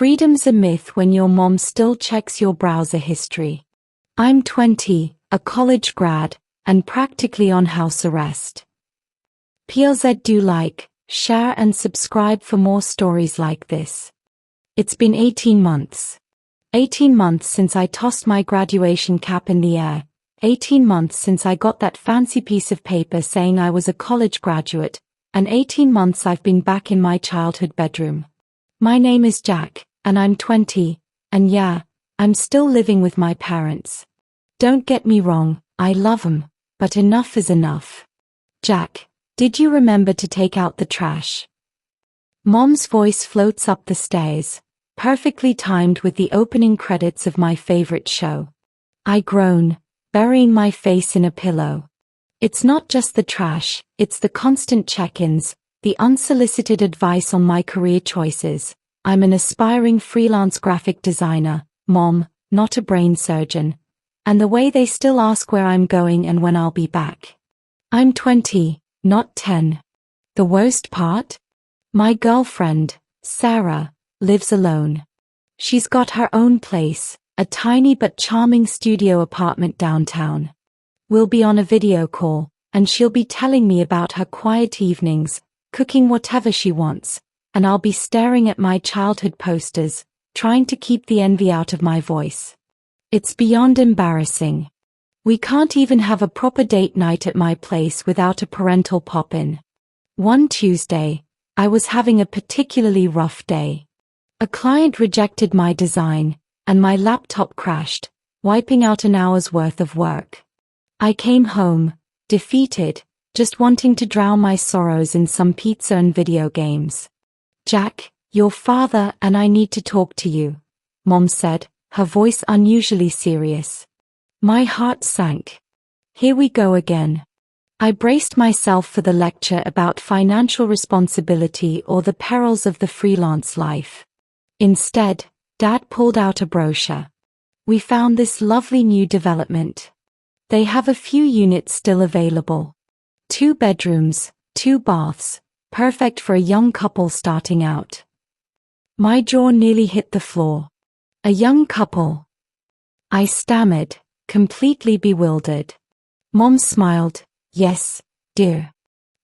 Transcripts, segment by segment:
Freedom's a myth when your mom still checks your browser history. I'm 20, a college grad, and practically on house arrest. PLZ, do like, share and subscribe for more stories like this. It's been 18 months. 18 months since I tossed my graduation cap in the air. 18 months since I got that fancy piece of paper saying I was a college graduate, and 18 months I've been back in my childhood bedroom. My name is Jack, and I'm 20, and yeah, I'm still living with my parents. Don't get me wrong, I love 'em, but enough is enough. Jack, did you remember to take out the trash? Mom's voice floats up the stairs, perfectly timed with the opening credits of my favorite show. I groan, burying my face in a pillow. It's not just the trash, it's the constant check-ins, the unsolicited advice on my career choices. I'm an aspiring freelance graphic designer, Mom, not a brain surgeon. And the way they still ask where I'm going and when I'll be back. I'm 20, not 10. The worst part? My girlfriend, Sarah, lives alone. She's got her own place, a tiny but charming studio apartment downtown. We'll be on a video call, and she'll be telling me about her quiet evenings, cooking whatever she wants, and I'll be staring at my childhood posters, trying to keep the envy out of my voice. It's beyond embarrassing. We can't even have a proper date night at my place without a parental pop-in. One Tuesday, I was having a particularly rough day. A client rejected my design, and my laptop crashed, wiping out an hour's worth of work. I came home, defeated, just wanting to drown my sorrows in some pizza and video games. Jack, your father and I need to talk to you, Mom said, her voice unusually serious. My heart sank. Here we go again. I braced myself for the lecture about financial responsibility or the perils of the freelance life. Instead, Dad pulled out a brochure. We found this lovely new development. They have a few units still available. 2 bedrooms, 2 baths, perfect for a young couple starting out. My jaw nearly hit the floor. A young couple. I stammered, completely bewildered. Mom smiled. Yes, dear.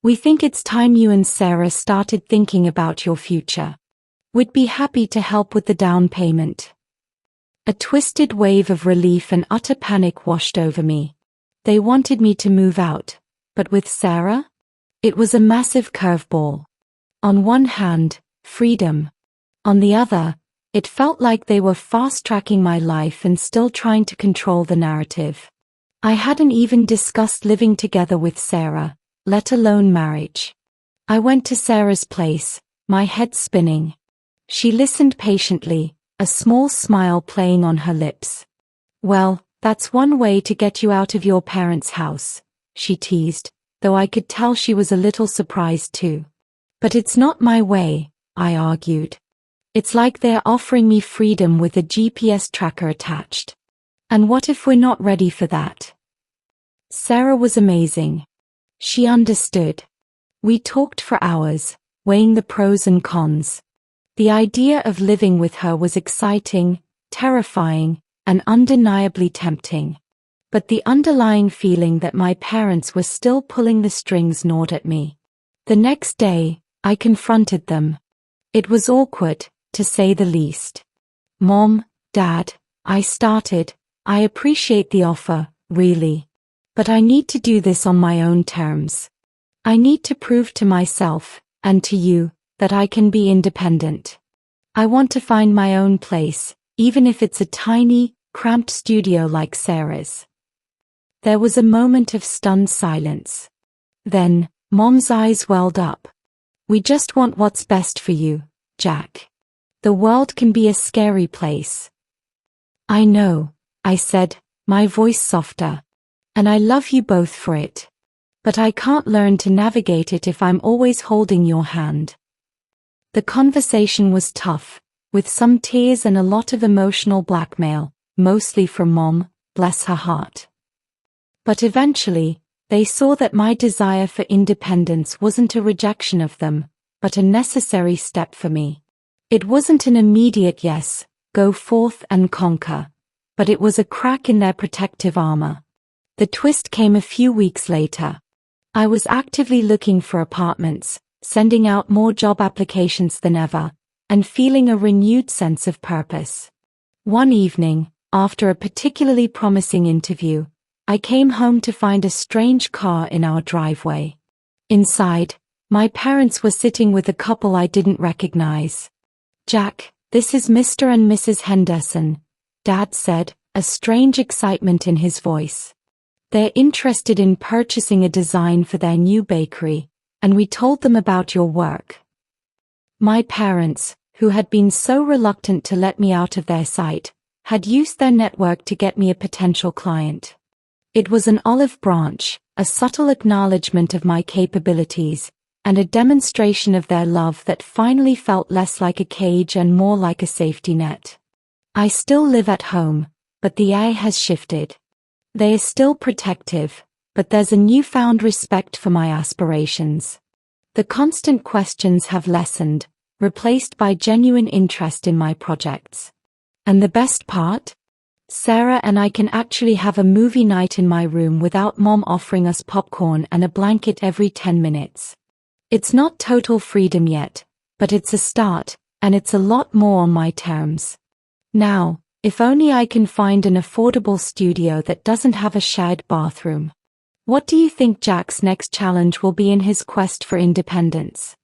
We think it's time you and Sarah started thinking about your future. We'd be happy to help with the down payment. A twisted wave of relief and utter panic washed over me. They wanted me to move out, but with Sarah? It was a massive curveball. On one hand, freedom. On the other, it felt like they were fast-tracking my life and still trying to control the narrative. I hadn't even discussed living together with Sarah, let alone marriage. I went to Sarah's place, my head spinning. She listened patiently, a small smile playing on her lips. Well, that's one way to get you out of your parents' house, she teased, though I could tell she was a little surprised too. But it's not my way, I argued. It's like they're offering me freedom with a GPS tracker attached. And what if we're not ready for that? Sarah was amazing. She understood. We talked for hours, weighing the pros and cons. The idea of living with her was exciting, terrifying, and undeniably tempting. But the underlying feeling that my parents were still pulling the strings gnawed at me. The next day, I confronted them. It was awkward, to say the least. Mom, Dad, I appreciate the offer, really. But I need to do this on my own terms. I need to prove to myself, and to you, that I can be independent. I want to find my own place, even if it's a tiny, cramped studio like Sarah's. There was a moment of stunned silence. Then, Mom's eyes welled up. We just want what's best for you, Jack. The world can be a scary place. I know, I said, my voice softer. And I love you both for it. But I can't learn to navigate it if I'm always holding your hand. The conversation was tough, with some tears and a lot of emotional blackmail, mostly from Mom, bless her heart. But eventually, they saw that my desire for independence wasn't a rejection of them, but a necessary step for me. It wasn't an immediate yes, go forth and conquer, but it was a crack in their protective armor. The twist came a few weeks later. I was actively looking for apartments, sending out more job applications than ever, and feeling a renewed sense of purpose. One evening, after a particularly promising interview, I came home to find a strange car in our driveway. Inside, my parents were sitting with a couple I didn't recognize. "Jack, this is Mr. and Mrs. Henderson," Dad said, a strange excitement in his voice. "They're interested in purchasing a design for their new bakery, and we told them about your work." My parents, who had been so reluctant to let me out of their sight, had used their network to get me a potential client. It was an olive branch, a subtle acknowledgement of my capabilities, and a demonstration of their love that finally felt less like a cage and more like a safety net. I still live at home, but the eye has shifted. They are still protective, but there's a newfound respect for my aspirations. The constant questions have lessened, replaced by genuine interest in my projects. And the best part? Sarah and I can actually have a movie night in my room without Mom offering us popcorn and a blanket every 10 minutes. It's not total freedom yet, but it's a start, and it's a lot more on my terms. Now, if only I can find an affordable studio that doesn't have a shared bathroom. What do you think Jack's next challenge will be in his quest for independence?